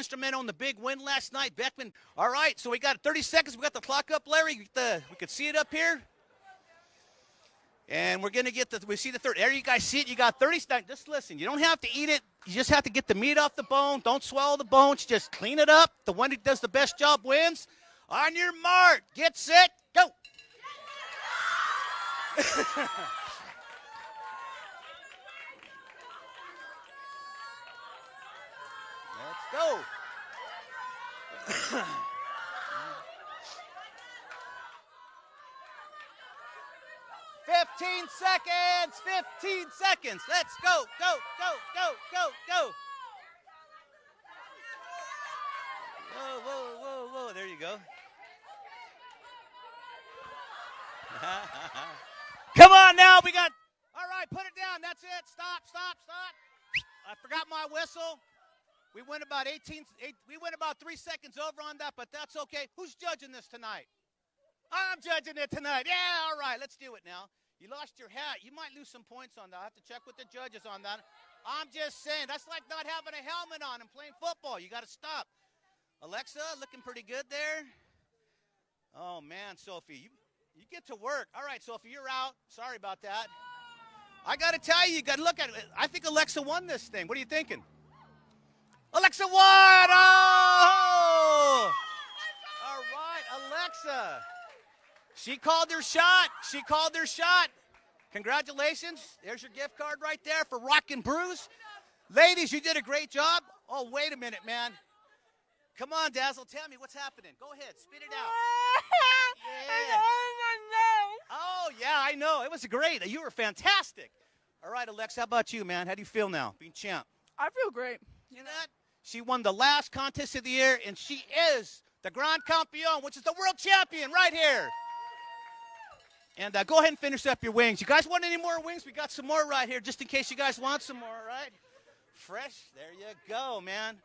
instrumental in the big win last night. Beckman, all right, so we got 30 seconds. We got the clock up, Larry. We could see it up here. And we're going to get we see the third. There you guys see it. You got 30 seconds. Just listen. You don't have to eat it. You just have to get the meat off the bone. Don't swallow the bones. Just clean it up. The one who does the best job wins. On your mark. Get set. Go. Let's go. 15 seconds. 15 seconds. Let's go. Go, go, go, go, go. Whoa, whoa, whoa, whoa. There you go. Come on now. We got. All right, put it down. That's it. Stop, stop, stop. I forgot my whistle. We went about 3 seconds over on that, but that's okay. Who's judging this tonight? I'm judging it tonight. Yeah, all right, let's do it now. You lost your hat. You might lose some points on that. I have to check with the judges on that. I'm just saying, that's like not having a helmet on and playing football. You got to stop. Alexa, looking pretty good there. Oh, man, Sophie, you get to work. All right, Sophie, you're out. Sorry about that. I got to tell you, you got to look at it. I think Alexa won this thing. What are you thinking? Alexa won! Oh! All right, Alexa. She called her shot. She called her shot. Congratulations. There's your gift card right there for Rockin' Brews. Ladies, you did a great job. Oh, wait a minute, man. Come on, Dazzle. Tell me what's happening. Go ahead. Spit it out. Yeah. Oh, yeah, I know. It was great. You were fantastic. All right, Alexa, how about you, man? How do you feel now, being champ? I feel great. You know that? She won the last contest of the year, and she is the Grand Campeon, which is the world champion right here. And go ahead and finish up your wings. You guys want any more wings? We got some more right here, just in case you guys want some more, right? Fresh. There you go, man.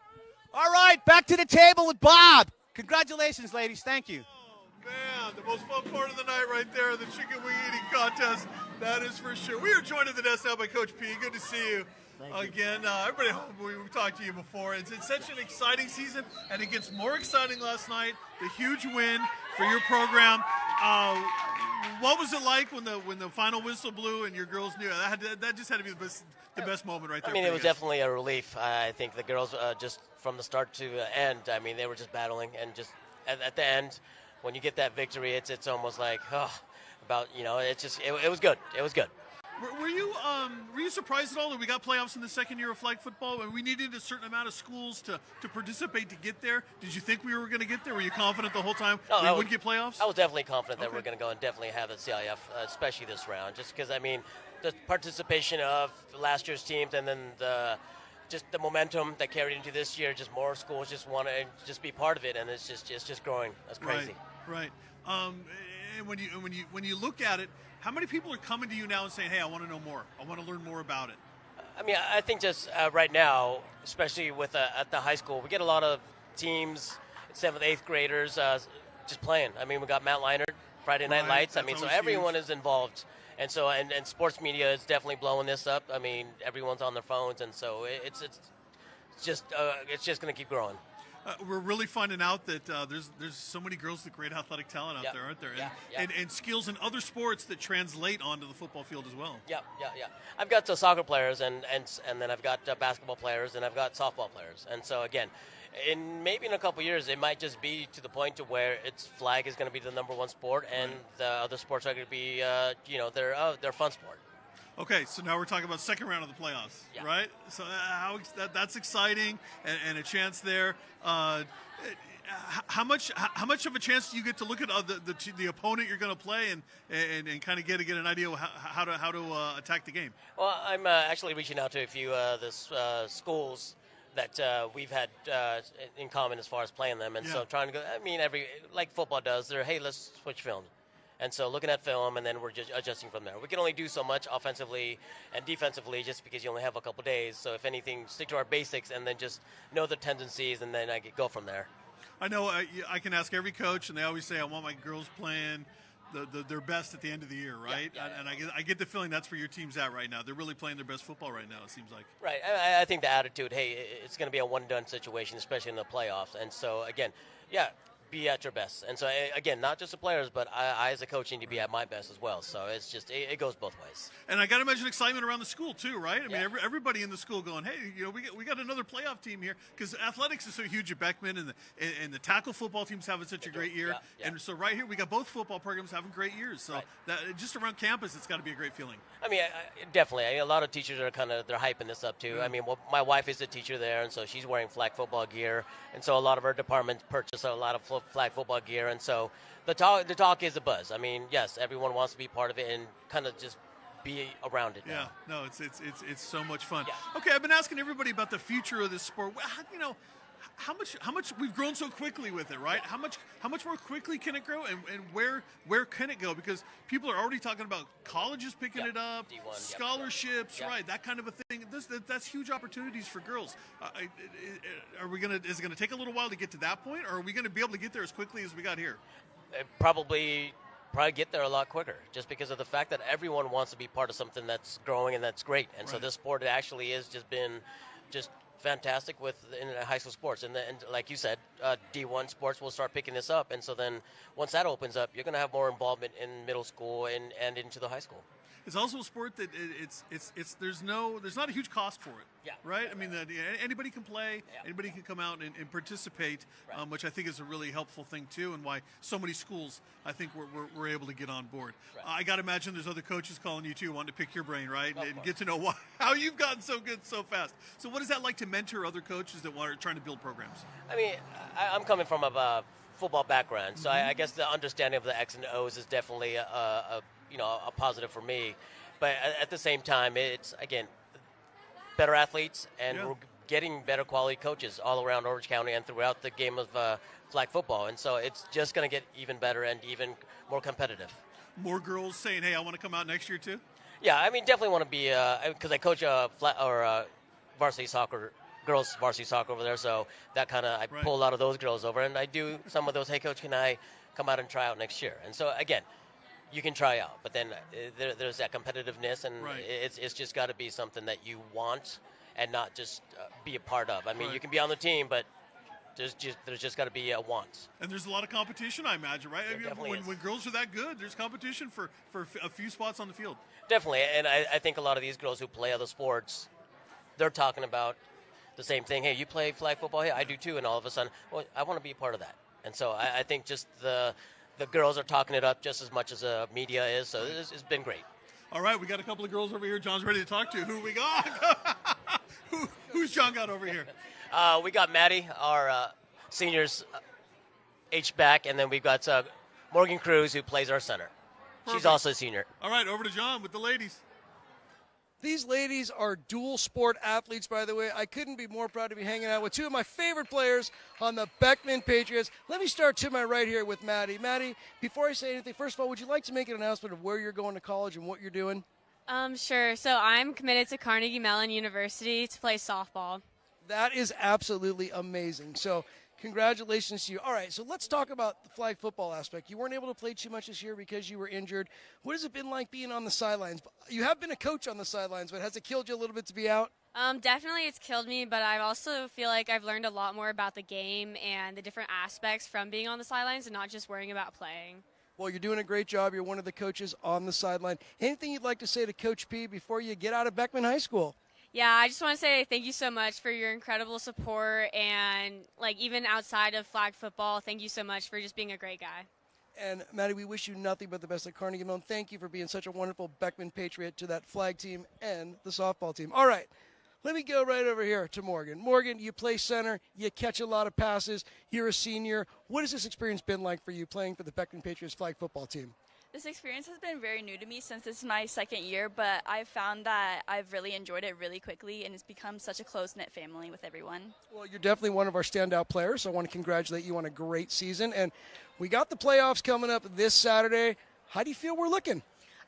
All right, back to the table with Bob. Congratulations, ladies. Thank you. Oh, man, the most fun part of the night right there, the chicken wing eating contest. That is for sure. We are joined at the desk now by Coach P. Good to see you. Again, everybody home, we've talked to you before. It's such an exciting season, and it gets more exciting last night. The huge win for your program. What was it like when the final whistle blew and your girls knew? That just had to be the best moment right there. I mean, it was definitely a relief. I think the girls, just from the start to end, I mean, they were just battling, and just at the end, when you get that victory, it's almost like, it was good. It was good. Were you surprised at all that we got playoffs in the second year of flag football and we needed a certain amount of schools to participate to get there? Did you think we were going to get there? Were you confident the whole time we would get playoffs? I was definitely confident that we're going to go and definitely have the CIF, especially this round, just because, I mean, the participation of last year's teams and then just the momentum that carried into this year, just more schools just want to just be part of it, and it's just growing. That's crazy. Right. And when you look at it, how many people are coming to you now and saying, hey, I want to know more. I want to learn more about it? I mean, I think just right now, especially at the high school, we get a lot of teams, 7th, 8th graders just playing. I mean, we got Matt Leinart, Friday Night Lights. I mean, so everyone is involved. And so, and sports media is definitely blowing this up. I mean, everyone's on their phones. And so it's just going to keep growing. We're really finding out that there's so many girls with great athletic talent out there, aren't there? And skills in other sports that translate onto the football field as well. Yeah. I've got soccer players, and then I've got basketball players, and I've got softball players. And so, again, maybe in a couple years, it might just be to the point to where flag is going to be the number one sport, and the other sports are going to be, their fun sport. Okay, so now we're talking about second round of the playoffs, right? So that's exciting, and a chance there. How much of a chance do you get to look at the opponent you're going to play and kind of get an idea of how to attack the game? Well, I'm actually reaching out to a few of the schools that we've had in common as far as playing them, and so trying to go. I mean, like football does. They're, hey, let's switch film. And so looking at film, and then we're just adjusting from there. We can only do so much offensively and defensively just because you only have a couple days. So if anything, stick to our basics and then just know the tendencies, and then I could go from there. I know I can ask every coach, and they always say, I want my girls playing their best at the end of the year, right? Yeah. And I get the feeling that's where your team's at right now. They're really playing their best football right now, it seems like. Right. I think the attitude, hey, it's going to be a one-done situation, especially in the playoffs. And so, again, yeah, be at your best. And so, again, not just the players, but I as a coach need to be at my best as well. So it's just, it goes both ways. And I got to imagine excitement around the school too, right? I mean, Yeah. everybody in the school going, hey, we got another playoff team here, because athletics is so huge at Beckman, and the tackle football team's having such a great year. Yeah. And so right here, we got both football programs having great years. So that just around campus, it's got to be a great feeling. I mean, definitely. A lot of teachers are they're hyping this up too. I mean, my wife is a teacher there, and so she's wearing flag football gear, and so a lot of her departments purchase a lot of flag football gear, and so the talk is a buzz. I mean, yes, everyone wants to be part of it and kind of just be around it. Yeah, no, it's so much fun. Yeah. Okay, I've been asking everybody about the future of this sport. How much we've grown so quickly with it, right? How much more quickly can it grow, and where can it go? Because people are already talking about colleges picking it up, D1, scholarships, yep. right? That kind of a thing. That's huge opportunities for girls. Is it gonna take a little while to get to that point, or are we gonna be able to get there as quickly as we got here? Probably get there a lot quicker, just because of the fact that everyone wants to be part of something that's growing and that's great. And so this sport actually has just been fantastic in high school sports, and like you said, D1 sports will start picking this up, and so then once that opens up, you're going to have more involvement in middle school and into the high school. It's also a sport that there's not a huge cost for it. Yeah. Right? I mean, anybody can play, anybody can come out and participate, Right. Which I think is a really helpful thing too, and why so many schools, I think, we're able to get on board. Right. I got to imagine there's other coaches calling you too, wanting to pick your brain, right? Of And course. get to know how you've gotten so good so fast. So what is that like to mentor other coaches that are trying to build programs? I mean, I'm coming from a football background, so I guess the understanding of the X and O's is definitely a positive for me. But at the same time, it's, again, better athletes, and we're getting better quality coaches all around Orange County and throughout the game of flag football. And so it's just going to get even better and even more competitive. More girls saying, hey, I want to come out next year too? Yeah, I mean, definitely want to be, because I coach varsity soccer, girls varsity soccer over there, so that kind of, I pull a lot of those girls over, and I do some of those, hey, coach, can I come out and try out next year? And so, again, you can try out, but then there's that competitiveness, and it's just got to be something that you want and not just be a part of. I mean, you can be on the team, but there's just got to be a want. And there's a lot of competition, I imagine, right? There definitely is. When girls are that good, there's competition for a few spots on the field. Definitely, and I think a lot of these girls who play other sports, they're talking about the same thing. Hey, you play flag football? Hey, I do too. And all of a sudden, well, I want to be a part of that. And so I think just the girls are talking it up just as much as the media is. So it's been great. All right, we got a couple of girls over here. John's ready to talk to. Who we got? Who's John got over here? We got Maddie, our seniors H-back, and then we've got Morgan Cruz, who plays our center. She's also a senior. All right, over to John with the ladies. These ladies are dual sport athletes, by the way. I couldn't be more proud to be hanging out with two of my favorite players on the Beckman Patriots. Let me start to my right here with Maddie. Maddie, before I say anything, first of all, would you like to make an announcement of where you're going to college and what you're doing? Sure. So I'm committed to Carnegie Mellon University to play softball. That is absolutely amazing. So congratulations to you. All right, so let's talk about the flag football aspect. You weren't able to play too much this year because you were injured. What has it been like being on the sidelines? You have been a coach on the sidelines, but has it killed you a little bit to be out? Definitely it's killed me, but I also feel like I've learned a lot more about the game and the different aspects from being on the sidelines and not just worrying about playing. Well, you're doing a great job. You're one of the coaches on the sideline. Anything you'd like to say to Coach P before you get out of Beckman High School? Yeah, I just want to say thank you so much for your incredible support, and even outside of flag football, thank you so much for just being a great guy. And Maddie, we wish you nothing but the best at Carnegie Mellon. Thank you for being such a wonderful Beckman Patriot to that flag team and the softball team. All right, let me go right over here to Morgan. Morgan, you play center, you catch a lot of passes, you're a senior. What has this experience been like for you playing for the Beckman Patriots flag football team? This experience has been very new to me since this is my second year, but I've found that I've really enjoyed it really quickly, and it's become such a close-knit family with everyone. Well, you're definitely one of our standout players, so I want to congratulate you on a great season. And we got the playoffs coming up this Saturday. How do you feel we're looking?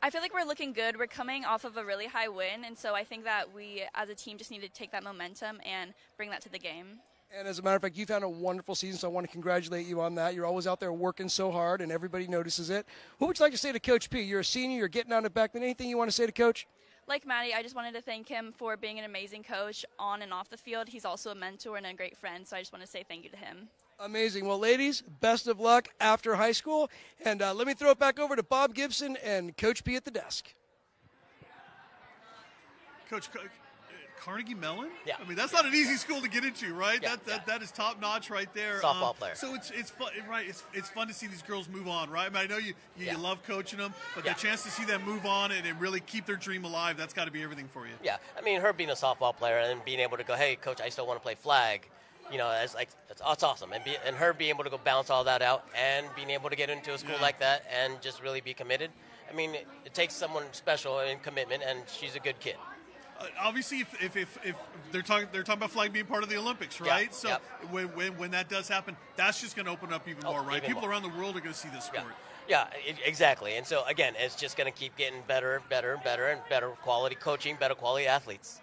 I feel like we're looking good. We're coming off of a really high win, and so I think that we as a team just need to take that momentum and bring that to the game. And as a matter of fact, you've had a wonderful season, so I want to congratulate you on that. You're always out there working so hard, and everybody notices it. What would you like to say to Coach P? You're a senior. You're getting out of Beckman. Anything you want to say to Coach? Like Maddie, I just wanted to thank him for being an amazing coach on and off the field. He's also a mentor and a great friend, so I just want to say thank you to him. Amazing. Well, ladies, best of luck after high school. And let me throw it back over to Bob Gibson and Coach P at the desk. Coach, Carnegie Mellon? Yeah. I mean, that's not an easy school to get into, right? That is top notch right there. Softball player. So it's fun, right? It's fun to see these girls move on, right? I mean, I know you love coaching them, but the chance to see them move on and really keep their dream alive, that's got to be everything for you. Yeah, I mean, her being a softball player and being able to go, hey, coach, I still want to play flag. It's awesome, and her being able to go bounce all that out and being able to get into a school like that and just really be committed. I mean, it takes someone special in commitment, and she's a good kid. Obviously, if they're talking about flag being part of the Olympics, right? So when that does happen, that's just going to open up even more, right? People around the world are going to see this sport. Yeah, exactly. And so again, it's just going to keep getting better, and better quality coaching, better quality athletes.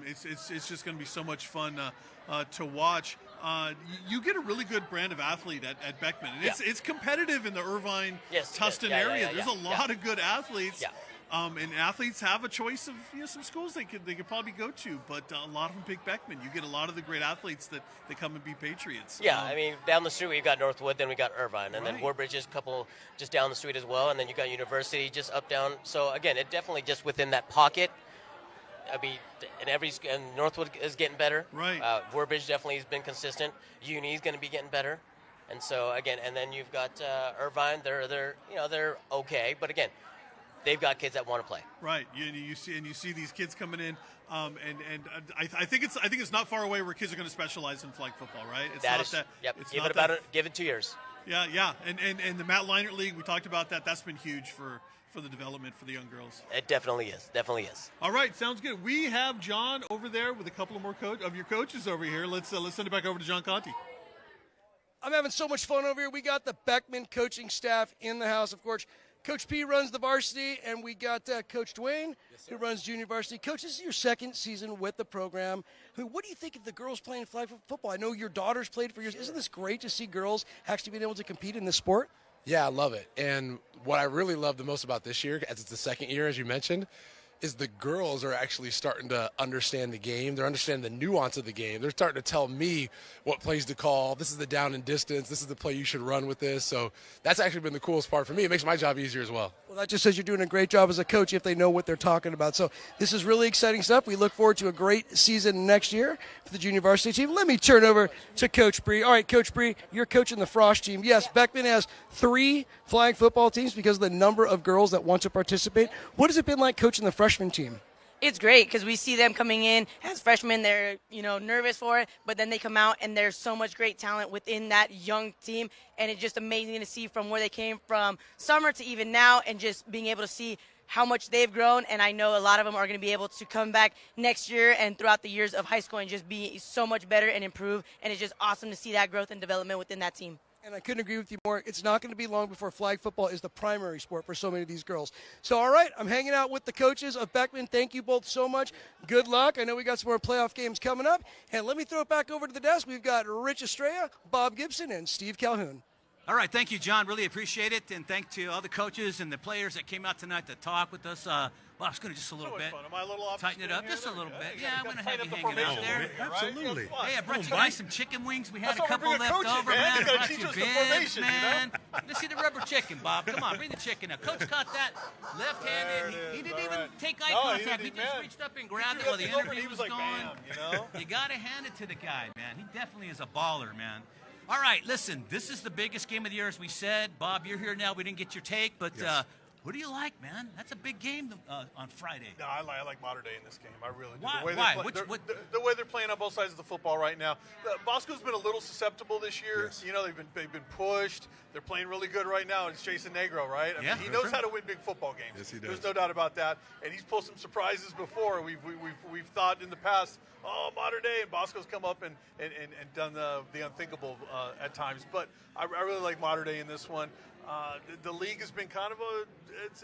It's just going to be so much fun to watch. You get a really good brand of athlete at Beckman. And it's competitive in the Irvine, Tustin area. There's a lot of good athletes. Yeah. And athletes have a choice of some schools they could probably go to, but a lot of them pick Beckman. You get a lot of the great athletes that come and be Patriots. Yeah, I mean, down the street we've got Northwood, then we got Irvine, and then Right. Woodbridge is a couple just down the street as well, and then you got University just up down. So again, it definitely just within that pocket. I mean, and Northwood is getting better. Right. Woodbridge definitely has been consistent. Uni is going to be getting better, and so again, and then you've got Irvine. They're okay, but again, they've got kids that want to play. Right. You see these kids coming in, and I think it's not far away where kids are going to specialize in flag football, right? Give it 2 years. Yeah. And the Matt Leinert League, we talked about that. That's been huge for the development for the young girls. It definitely is. All right, sounds good. We have John over there with a couple of more of your coaches over here. Let's send it back over to John Conti. I'm having so much fun over here. We got the Beckman coaching staff in the house, of course. Coach P runs the varsity, and we got Coach Dwayne, who runs junior varsity. Coach, this is your second season with the program. What do you think of the girls playing flag football? I know your daughter's played for years. Isn't this great to see girls actually being able to compete in this sport? Yeah, I love it. And what I really love the most about this year, as it's the second year, as you mentioned, is the girls are actually starting to understand the game. They're understanding the nuance of the game. They're starting to tell me what plays to call. This is the down and distance. This is the play you should run with this. So that's actually been the coolest part for me. It makes my job easier as well. Well, that just says you're doing a great job as a coach if they know what they're talking about. So this is really exciting stuff. We look forward to a great season next year for the junior varsity team. Let me turn over to Coach Bree. All right, Coach Bree, you're coaching the Frost team. Yes, Beckman has 3 flag football teams because of the number of girls that want to participate. What has it been like coaching the freshman team? It's great because we see them coming in as freshmen. They're, nervous for it, but then they come out and there's so much great talent within that young team. And it's just amazing to see from where they came from summer to even now and just being able to see how much they've grown. And I know a lot of them are going to be able to come back next year and throughout the years of high school and just be so much better and improve. And it's just awesome to see that growth and development within that team. And I couldn't agree with you more. It's not going to be long before flag football is the primary sport for so many of these girls. So, all right, I'm hanging out with the coaches of Beckman. Thank you both so much. Good luck. I know we got some more playoff games coming up. And let me throw it back over to the desk. We've got Rich Estrella, Bob Gibson, and Steve Calhoun. All right, thank you, John. Really appreciate it. And thank to all the coaches and the players that came out tonight to talk with us. Well, I was going to just a little bit. Fun. Am I a little off Tighten it up just a little bit. Yeah, I'm going to have you hanging out formation there. here, right? Absolutely. Hey, I brought you guys some chicken wings. We had That's a why couple we're bringing left coaching, over, man. man. You I gotta brought teach you us the bibs, formation, man. Let's see the rubber chicken, Bob. Come on, bring the chicken up. Coach caught that left-handed. He didn't even take eye contact. He just reached up and grabbed it while the interview was going. You got to hand it to the guy, man. He definitely is a baller, man. All right, listen, this is the biggest game of the year, as we said. Bob, you're here now. We didn't get your take, but what do you like, man? That's a big game on Friday. No, I like Mater Dei in this game. I really do. Why? The way they're playing on both sides of the football right now. Bosco's been a little susceptible this year. Yes. They've been pushed. They're playing really good right now. It's Jason Negro, right? I mean, he knows how to win big football games. Yes, he does. There's no doubt about that. And he's pulled some surprises before. We've thought in the past, Mater Dei, and Bosco's come up and done the unthinkable at times. But I really like Mater Dei in this one. The league has been kind of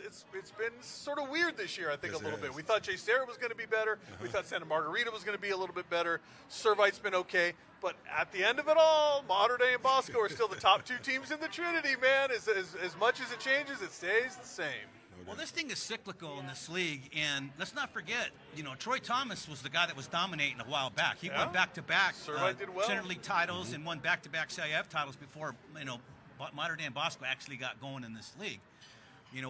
it's been sort of weird this year, I think, a little bit. We thought Jay Sarah was going to be better. We thought Santa Margarita was going to be a little bit better. Servite's been okay. But at the end of it all, Mater Dei and Bosco are still the top two teams in the Trinity, man. As much as it changes, it stays the same. Well, this thing is cyclical in this league, and let's not forget, Troy Thomas was the guy that was dominating a while back. He won back-to-back did well. Center League titles and won back-to-back CIF titles before, Mater Dei and Bosco actually got going in this league.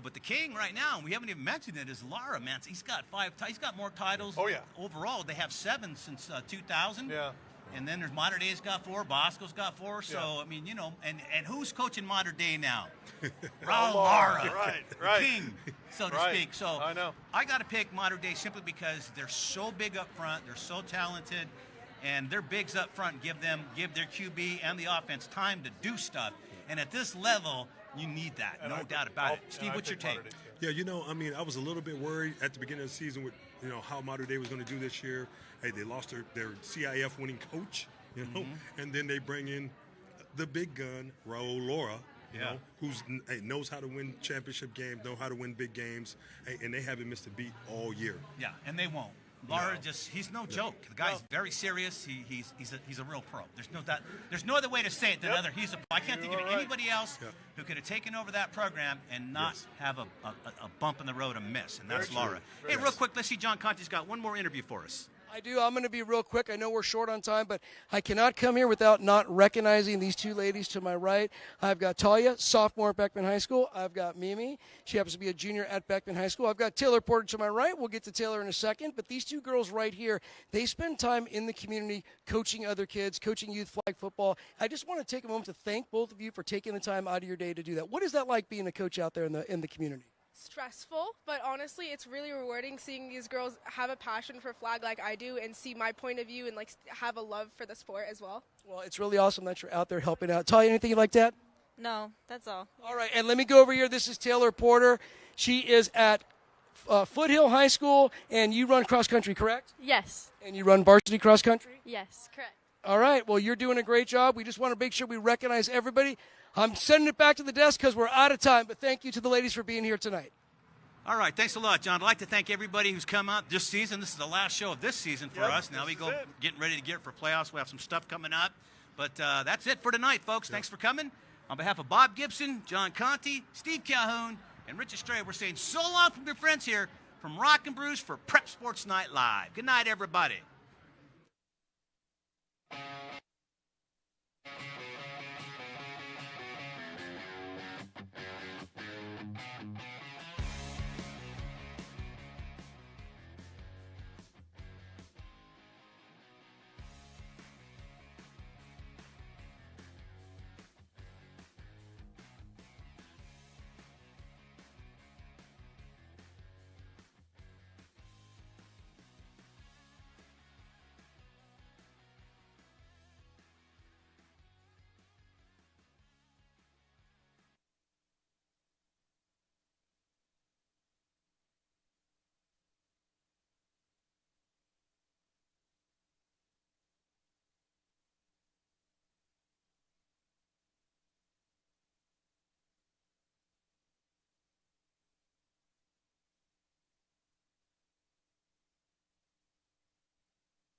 But the king right now, and we haven't even mentioned it, is Lara, man. He's got he's got more titles. Oh, yeah. Overall, they have 7 since 2000. Yeah. And then there's Mater Dei's got 4, Bosco's got 4. So, and who's coaching Mater Dei now? Raul Lara. Right. King, so to speak. So I know. I got to pick Mater Dei simply because they're so big up front. They're so talented. And their bigs up front give their QB and the offense time to do stuff. And at this level, you need that. No doubt about it. Steve, what's your take? Yeah, I was a little bit worried at the beginning of the season with, how Mater Dei was going to do this year. Hey, they lost their CIF winning coach, and then they bring in the big gun, Raul Lara, who knows how to win championship games, know how to win big games, and they haven't missed a beat all year. Yeah, and they won't. Lara he's no joke. The guy's very serious. He's a real pro. There's no other way to say it than he's a pro. I can't think of anybody else who could have taken over that program and not have a bump in the road, a miss, and that's Lara. Hey, real quick, let's see, John Conte's got one more interview for us. I do. I'm going to be real quick. I know we're short on time, but I cannot come here without not recognizing these two ladies to my right. I've got Talia, sophomore at Beckman High School. I've got Mimi. She happens to be a junior at Beckman High School. I've got Taylor Porter to my right. We'll get to Taylor in a second. But these two girls right here, they spend time in the community coaching other kids, coaching youth flag football. I just want to take a moment to thank both of you for taking the time out of your day to do that. What is that like being a coach out there in the community? Stressful, but honestly it's really rewarding seeing these girls have a passion for flag like I do and see my point of view and have a love for the sport as well. Well, it's really awesome that you're out there helping out. Talia, anything you'd like to add? No, that's all. All right, and let me go over here. This is Taylor Porter. She is at Foothill High School, and you run cross country, correct? Yes. And you run varsity cross country? Yes, correct. All right, well, you're doing a great job. We just want to make sure we recognize everybody. I'm sending it back to the desk because we're out of time, but thank you to the ladies for being here tonight. All right, thanks a lot, John. I'd like to thank everybody who's come out this season. This is the last show of this season for us. Now we go getting ready to get for playoffs. We have some stuff coming up. But that's it for tonight, folks. Thanks for coming. On behalf of Bob Gibson, John Conte, Steve Calhoun, and Rich Estrella, we're saying so long from your friends here from Rock and Brews for Prep Sports Night Live. Good night, everybody.